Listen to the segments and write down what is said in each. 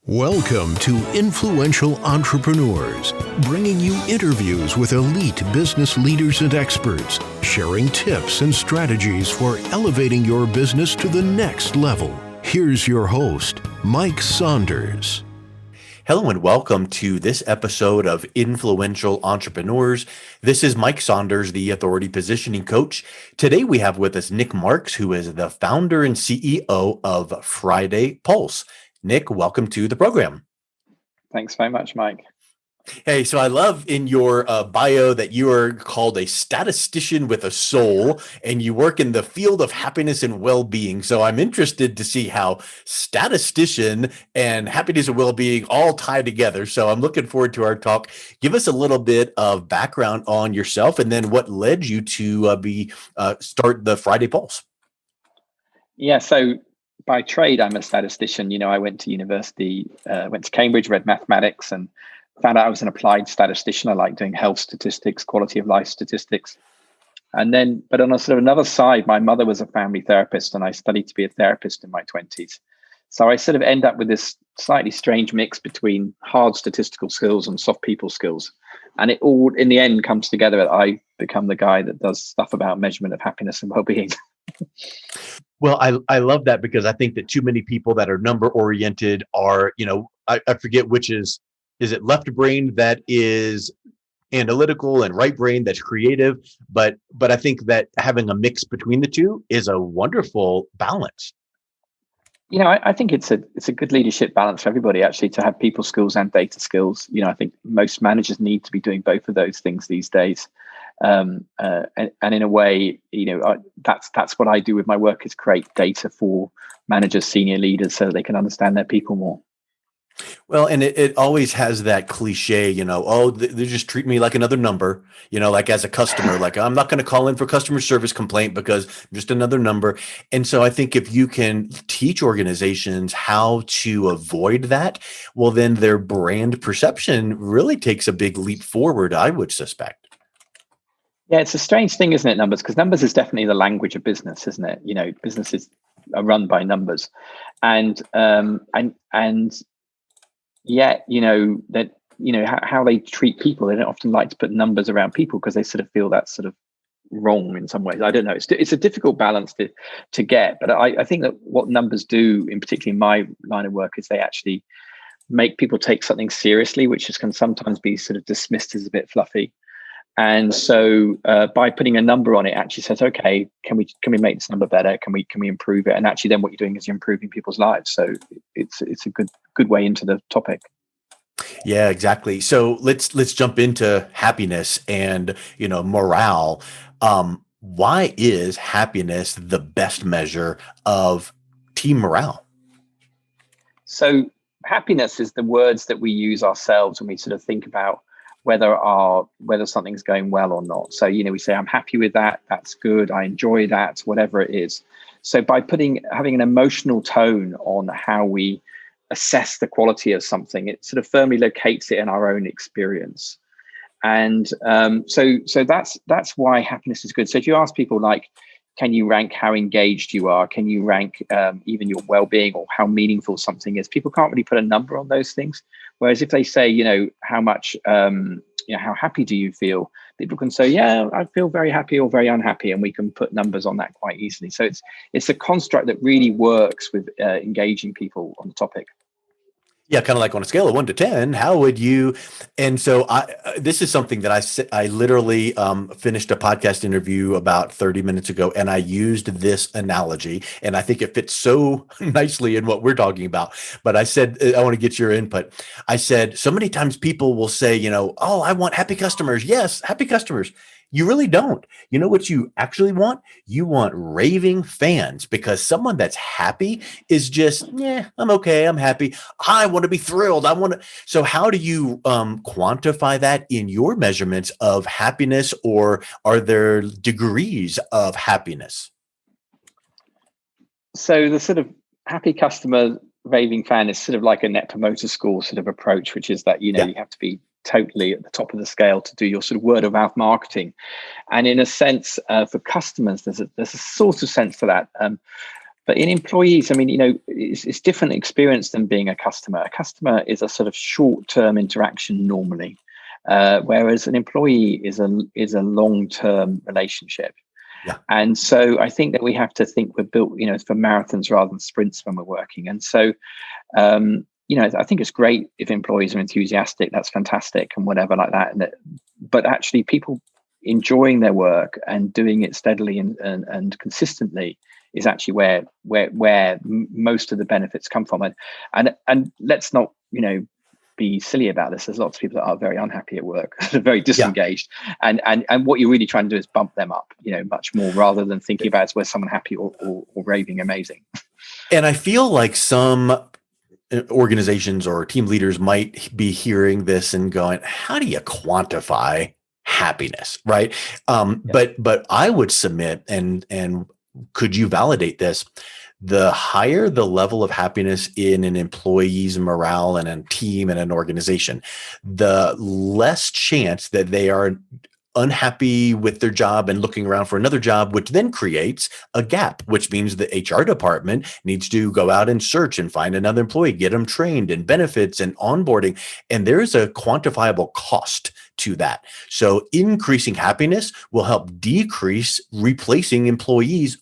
Welcome to Influential Entrepreneurs, bringing you interviews with elite business leaders and experts, sharing tips and strategies for elevating your business to the next level. Here's your host, Mike Saunders. Hello and welcome to this episode of Influential Entrepreneurs. This is Mike Saunders, the Authority Positioning Coach. Today we have with us Nic Marks, who is the founder and CEO of Friday Pulse. Nic, welcome to the program. Thanks very much, Mike. Hey, so I love in your bio that you are called a statistician with a soul, and you work in the field of happiness and well-being. So I'm interested to see how statistician and happiness and well-being all tie together. So I'm looking forward to our talk. Give us a little bit of background on yourself, and then what led you to start the Friday Pulse. Yeah, so by trade, I'm a statistician. I went to university, went to Cambridge, read mathematics, and found out I was an applied statistician. I like doing health statistics, quality of life statistics. And then, but on a sort of another side, my mother was a family therapist, and I studied to be a therapist in my 20s. So I sort of end up with this slightly strange mix between hard statistical skills and soft people skills. And it all, in the end, comes together that I become the guy that does stuff about measurement of happiness and well-being. Well, I love that, because I think that too many people that are number oriented are, I forget which is it left brain that is analytical and right brain that's creative. But I think that having a mix between the two is a wonderful balance. I think it's a good leadership balance for everybody, actually, to have people skills and data skills. I think most managers need to be doing both of those things these days. And in a way, that's what I do with my work, is create data for managers, senior leaders, so that they can understand their people more. Well, and it always has that cliche, they just treat me like another number, like as a customer, like I'm not going to call in for customer service complaint because I'm just another number. And so I think if you can teach organizations how to avoid that, well, then their brand perception really takes a big leap forward, I would suspect. Yeah, it's a strange thing, isn't it, numbers? Because numbers is definitely the language of business, isn't it? Businesses are run by numbers. And yet, how they treat people, they don't often like to put numbers around people because they sort of feel that's sort of wrong in some ways. I don't know. It's a difficult balance to get. But I think that what numbers do, in particular in my line of work, is they actually make people take something seriously, which can sometimes be sort of dismissed as a bit fluffy. And so by putting a number on it, actually says, okay, can we make this number better? Can we improve it? And actually then what you're doing is you're improving people's lives. So it's a good way into the topic. Yeah, exactly. So let's jump into happiness and, morale. Why is happiness the best measure of team morale? So happiness is the words that we use ourselves when we sort of think about whether something's going well or not. So, we say, I'm happy with that. That's good. I enjoy that, whatever it is. So by having an emotional tone on how we assess the quality of something, it sort of firmly locates it in our own experience. And so that's why happiness is good. So if you ask people, like, can you rank how engaged you are? Can you rank even your well-being or how meaningful something is? People can't really put a number on those things. Whereas if they say, how much, how happy do you feel? People can say, yeah, I feel very happy or very unhappy, and we can put numbers on that quite easily. So it's a construct that really works with engaging people on the topic. Yeah, kind of like on a scale of 1 to 10, how would you? And so this is something that I literally finished a podcast interview about 30 minutes ago, and I used this analogy, and I think it fits so nicely in what we're talking about. But I said, I want to get your input. I said, so many times people will say, oh, I want happy customers. Yes, happy customers. You really don't. You know what you actually want? You want raving fans, because someone that's happy is just, yeah, I'm okay. I'm happy. I want to be thrilled. So how do you quantify that in your measurements of happiness, or are there degrees of happiness? So the sort of happy customer raving fan is sort of like a net promoter score sort of approach, which is that, you have to be totally at the top of the scale to do your sort of word of mouth marketing. And in a sense, for customers, there's a sort of sense to that. But in employees, I mean, you know, it's different experience than being a customer. A customer is a sort of short-term interaction normally, whereas an employee is a long-term relationship. Yeah. And so I think that we have to think we're built, you know, for marathons rather than sprints when we're working. And so, you know, I think it's great if employees are enthusiastic. That's fantastic and whatever like that. But actually, people enjoying their work and doing it steadily and consistently is actually where most of the benefits come from. And let's not, you know, be silly about this. There's lots of people that are very unhappy at work, they're very disengaged, and what you're really trying to do is bump them up, you know, much more rather than thinking about it's where someone happy or raving amazing. And I feel like some organizations or team leaders might be hearing this and going, how do you quantify happiness? Right. But I would submit, and could you validate this? The higher the level of happiness in an employee's morale and a team and an organization, the less chance that they are unhappy with their job and looking around for another job, which then creates a gap, which means the HR department needs to go out and search and find another employee, get them trained and benefits and onboarding. And there's a quantifiable cost to that. So increasing happiness will help decrease replacing employees.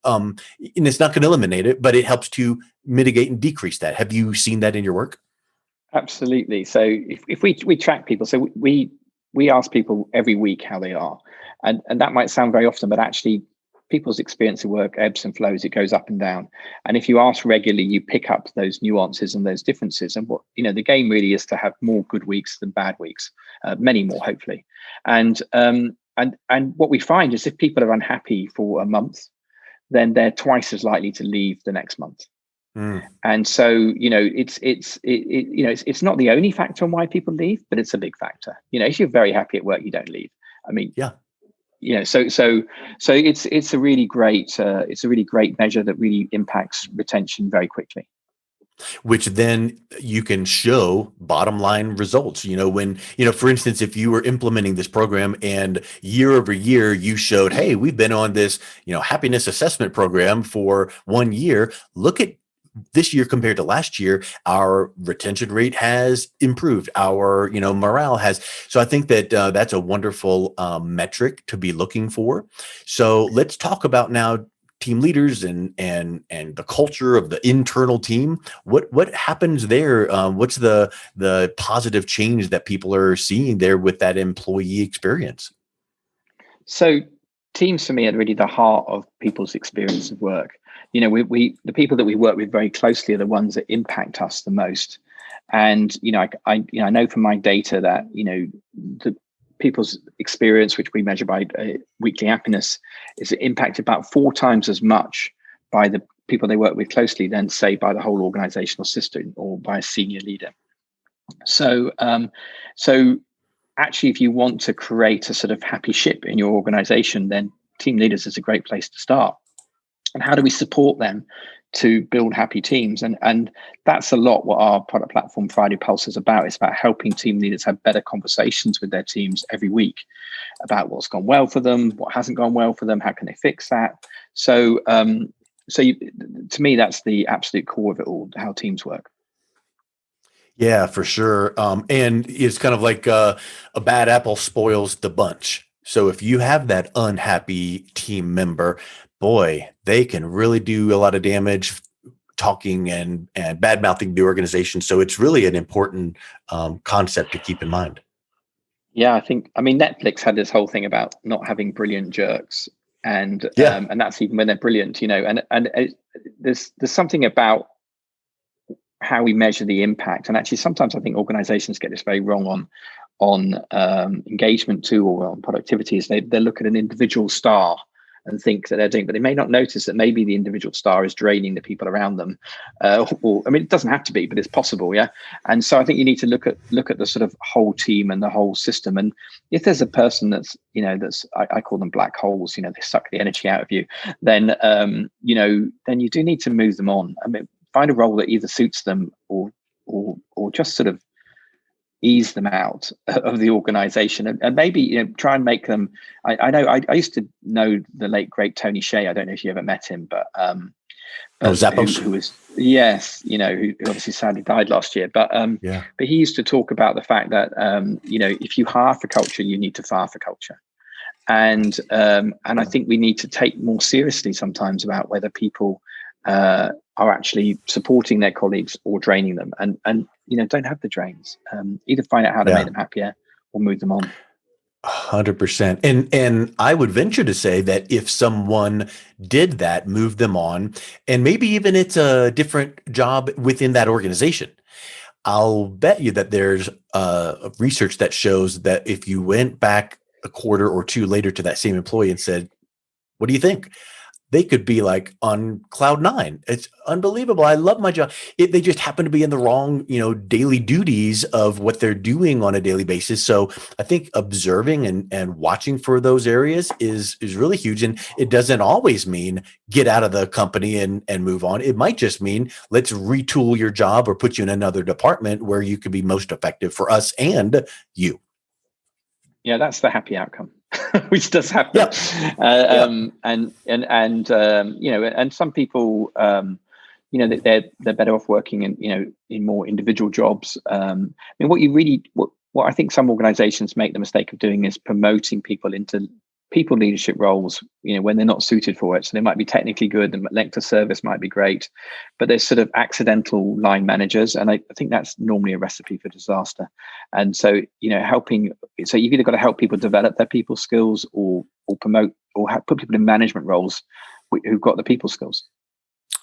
And it's not going to eliminate it, but it helps to mitigate and decrease that. Have you seen that in your work? Absolutely. So if we track people, so we ask people every week how they are, and that might sound very often, but actually people's experience of work ebbs and flows. It goes up and down. And if you ask regularly, you pick up those nuances and those differences. And what, you know, the game really is to have more good weeks than bad weeks, many more, hopefully. And what we find is if people are unhappy for a month, then they're twice as likely to leave the next month. And so, you know, it's not the only factor on why people leave, but it's a big factor. You know, if you're very happy at work, you don't leave. I mean, yeah, you know, so it's a really great measure that really impacts retention very quickly. Which then you can show bottom line results. You know, when, you know, for instance, if you were implementing this program and year over year, you showed, hey, we've been on this, you know, happiness assessment program for 1 year. Look at this year compared to last year, our retention rate has improved. Our, you know, morale has. So I think that that's a wonderful metric to be looking for. So let's talk about now team leaders and the culture of the internal team. What happens there? What's the positive change that people are seeing there with that employee experience? So teams for me are really the heart of people's experience of work. You know, the people that we work with very closely are the ones that impact us the most. And, you know, I know from my data that, you know, the people's experience, which we measure by weekly happiness, is impacted about 4 times as much by the people they work with closely than, say, by the whole organizational system or by a senior leader. So actually, if you want to create a sort of happy ship in your organization, then team leaders is a great place to start. And how do we support them to build happy teams? And that's a lot what our product platform Friday Pulse is about. It's about helping team leaders have better conversations with their teams every week about what's gone well for them, what hasn't gone well for them, how can they fix that. So to me, that's the absolute core of it all, how teams work. Yeah, for sure. And it's kind of like a bad apple spoils the bunch. So if you have that unhappy team member, boy, they can really do a lot of damage talking and bad mouthing the organization. So it's really an important concept to keep in mind. Yeah, I mean, Netflix had this whole thing about not having brilliant jerks, and that's even when they're brilliant, you know. And there's something about how we measure the impact, and actually sometimes I think organizations get this very wrong on engagement too, or on productivity. Is they look at an individual star and think that they're doing, but they may not notice that maybe the individual star is draining the people around them. Or I mean, it doesn't have to be, but it's possible, yeah. And so I think you need to look at the sort of whole team and the whole system. And if there's a person that's, you know, I call them black holes, you know, they suck the energy out of you, then then you do need to move them on. I mean, find a role that either suits them or just sort of ease them out of the organization, and maybe, you know, try and make them. I know I used to know the late great Tony Hsieh. I don't know if you ever met him, but Oh, Zappos. who was, yes, who obviously sadly died last year. But Yeah. but he used to talk about the fact that if you hire for culture, you need to fire for culture. And I think we need to take more seriously sometimes about whether people are actually supporting their colleagues or draining them, and don't have the drains. Either find out how to make them happier or move them on. 100%. And I would venture to say that if someone did that, move them on, and maybe even it's a different job within that organization, I'll bet you that there's research that shows that if you went back a quarter or two later to that same employee and said, "What do you think?" they could be like on cloud nine. It's unbelievable. I love my job. They just happen to be in the wrong, daily duties of what they're doing on a daily basis. So I think observing and watching for those areas is really huge. And it doesn't always mean get out of the company and move on. It might just mean let's retool your job or put you in another department where you could be most effective for us and you. Yeah, that's the happy outcome, which does happen. Yep. And some people, they're better off working in more individual jobs. What I think some organizations make the mistake of doing is promoting people into people leadership roles, when they're not suited for it. So they might be technically good, the length of service might be great, but they're sort of accidental line managers. And I think that's normally a recipe for disaster. And so, so you've either got to help people develop their people skills or promote or put people in management roles who've got the people skills.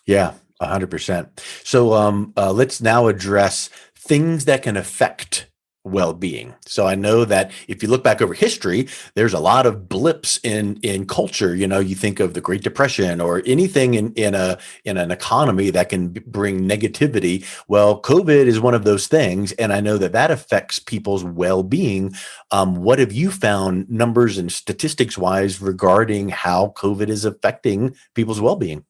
Yeah, 100%. So let's now address things that can affect well-being. So I know that if you look back over history, there's a lot of blips in culture. You think of the Great Depression or anything in an economy that can bring negativity. Well, COVID is one of those things, and I know that affects people's well-being. What have you found, numbers and statistics wise, regarding how COVID is affecting people's well-being?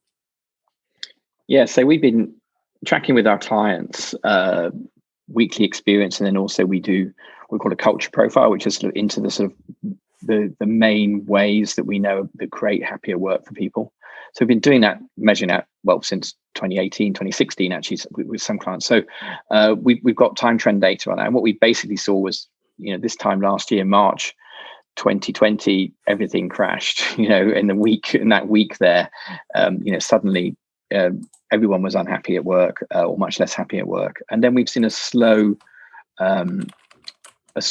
Yeah, so we've been tracking with our clients weekly experience, and then also we call a culture profile, which is sort of into the sort of the main ways that we know that create happier work for people. So we've been doing that, measuring that since 2018, 2016 actually with some clients. So we've got time trend data on that, and what we basically saw was this time last year, March 2020, everything crashed. In that week there, suddenly everyone was unhappy at work or much less happy at work. And then we've seen a slow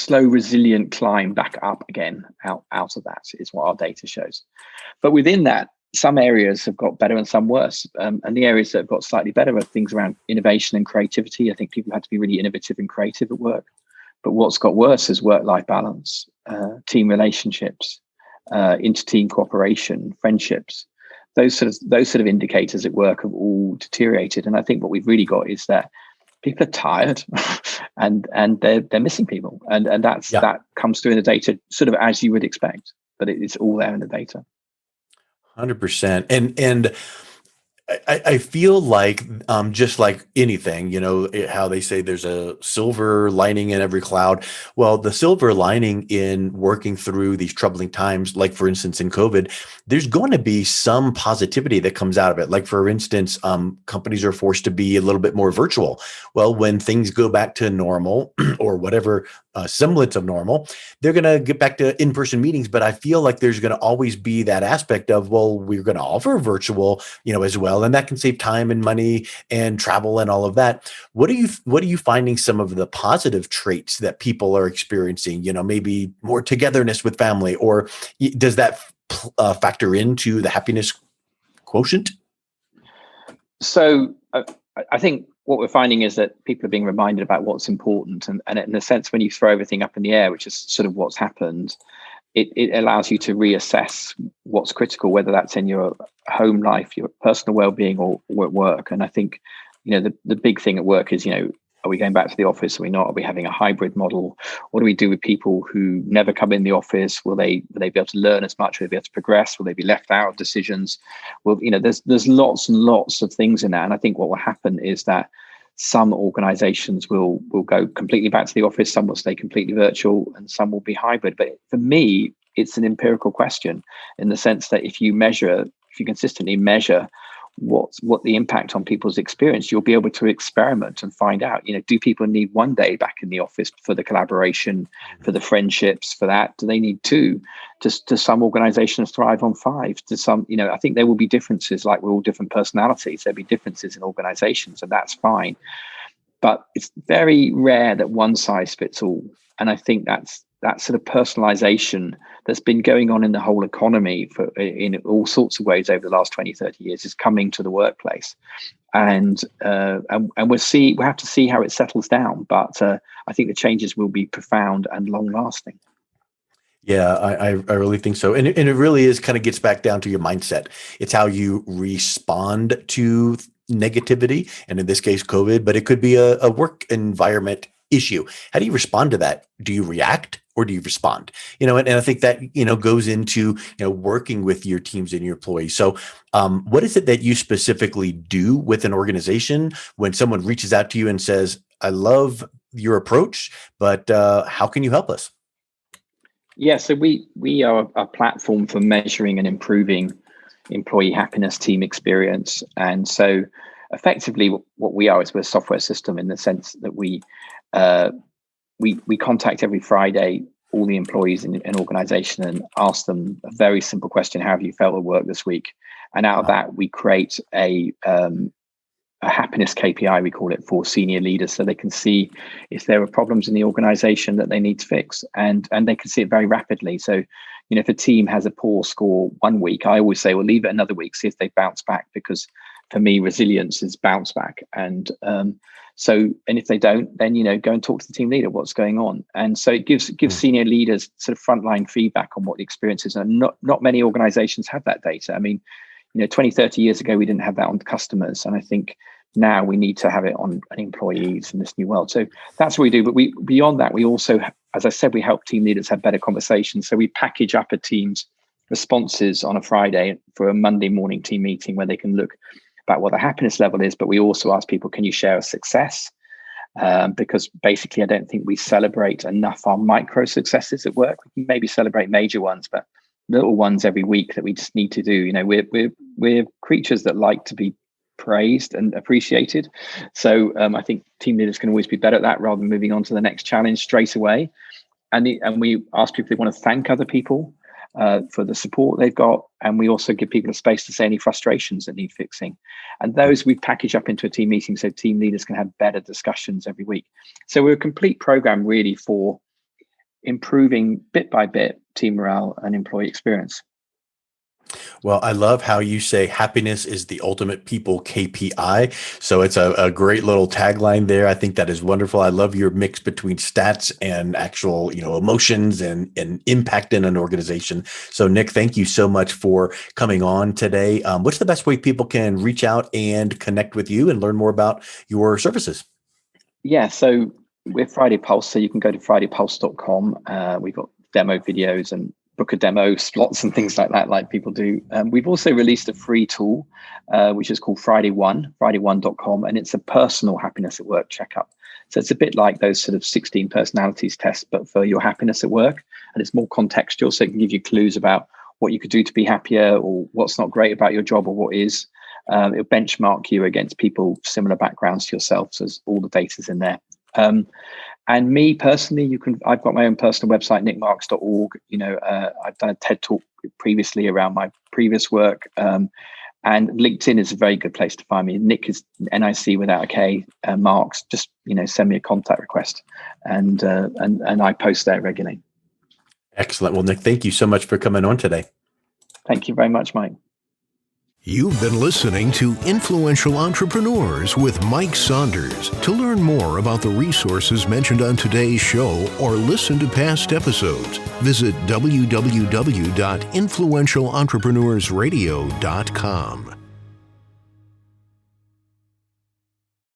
resilient climb back up again out of that is what our data shows. But within that, some areas have got better and some worse. And the areas that have got slightly better are things around innovation and creativity. I think people had to be really innovative and creative at work. But what's got worse is work-life balance, team relationships, inter-team cooperation, friendships. Those sort of indicators at work have all deteriorated. And I think what we've really got is that people are tired and they're missing people. And that comes through in the data sort of as you would expect, but it's all there in the data. 100%. And I feel like just like anything, how they say there's a silver lining in every cloud. Well, the silver lining in working through these troubling times, like for instance in COVID, there's going to be some positivity that comes out of it. Like for instance, companies are forced to be a little bit more virtual. Well, when things go back to normal or whatever semblance of normal, they're going to get back to in-person meetings. But I feel like there's going to always be that aspect of, well, we're going to offer virtual, as well. And that can save time and money and travel and all of that. What are you finding some of the positive traits that people are experiencing, maybe more togetherness with family, or does that factor into the happiness quotient? So I think what we're finding is that people are being reminded about what's important. And in a sense, when you throw everything up in the air, which is sort of what's happened, it allows you to reassess what's critical, whether that's in your home life, your personal well-being, or at work. And I think, the big thing at work is, are we going back to the office? Are we not? Are we having a hybrid model? What do we do with people who never come in the office? Will they be able to learn as much? Will they be able to progress? Will they be left out of decisions? Well, there's lots and lots of things in that. And I think what will happen is that some organizations will go completely back to the office, some will stay completely virtual, and some will be hybrid. But for me, it's an empirical question in the sense that if you consistently measure what the impact on people's experience, you'll be able to experiment and find out, do people need 1 day back in the office for the collaboration, for the friendships, for that? Do they need 2? Do some organizations thrive on 5? To some, I think there will be differences, like we're all different personalities. There'll be differences in organizations, and that's fine. But it's very rare that one size fits all. And I think that's that sort of personalization that's been going on in the whole economy in all sorts of ways over the last 20, 30 years is coming to the workplace. And we'll have to see how it settles down. But I think the changes will be profound and long lasting. Yeah, I really think so. And it really is kind of gets back down to your mindset. It's how you respond to negativity, and in this case, COVID, but it could be a work environment issue. How do you respond to that? Do you react or do you respond? And I think that, goes into, working with your teams and your employees. So what is it that you specifically do with an organization when someone reaches out to you and says, I love your approach, but how can you help us? Yeah, so we are a platform for measuring and improving employee happiness, team experience. And so effectively what we are is we're a software system in the sense that we contact every Friday all the employees in an organization and ask them a very simple question: how have you felt at work this week? And out of that, we create a happiness KPI, we call it, for senior leaders, so they can see if there are problems in the organization that they need to fix, and they can see it very rapidly. So, if a team has a poor score 1 week, I always say, well, leave it another week, see if they bounce back, because for me, resilience is bounce back. And if they don't, then, go and talk to the team leader, what's going on. And so it gives senior leaders sort of frontline feedback on what the experience is. And not many organizations have that data. I mean, 20, 30 years ago, we didn't have that on customers. And I think now we need to have it on employees in this new world. So that's what we do. But beyond that, we also, as I said, we help team leaders have better conversations. So we package up a team's responses on a Friday for a Monday morning team meeting where they can look about what the happiness level is. But we also ask people, can you share a success? Because basically, I don't think we celebrate enough our micro successes at work. We can maybe celebrate major ones, but little ones every week that we just need to do. We're creatures that like to be praised and appreciated. So I think team leaders can always be better at that rather than moving on to the next challenge straight away. And we ask people if they want to thank other people for the support they've got. And we also give people a space to say any frustrations that need fixing. And those we package up into a team meeting so team leaders can have better discussions every week. So we're a complete program really for improving bit by bit team morale and employee experience. Well, I love how you say happiness is the ultimate people KPI. So it's a great little tagline there. I think that is wonderful. I love your mix between stats and actual, emotions and impact in an organization. So Nic, thank you so much for coming on today. What's the best way people can reach out and connect with you and learn more about your services? Yeah, so we're Friday Pulse. So you can go to fridaypulse.com. We've got demo videos and book a demo slots and things like that, like people do. We've also released a free tool, which is called friday1.com, and it's a personal happiness at work checkup. So it's a bit like those sort of 16 personalities tests, but for your happiness at work. And it's more contextual, so it can give you clues about what you could do to be happier or what's not great about your job or what is. It'll benchmark you against people, similar backgrounds to yourself. So all the data's in there. And me personally, I've got my own personal website, nicmarks.org. I've done a TED talk previously around my previous work. And LinkedIn is a very good place to find me. Nic is NIC without a K, Marks. Just, send me a contact request and I post there regularly. Excellent. Well, Nic, thank you so much for coming on today. Thank you very much, Mike. You've been listening to Influential Entrepreneurs with Mike Saunders. To learn more about the resources mentioned on today's show or listen to past episodes, visit www.influentialentrepreneursradio.com.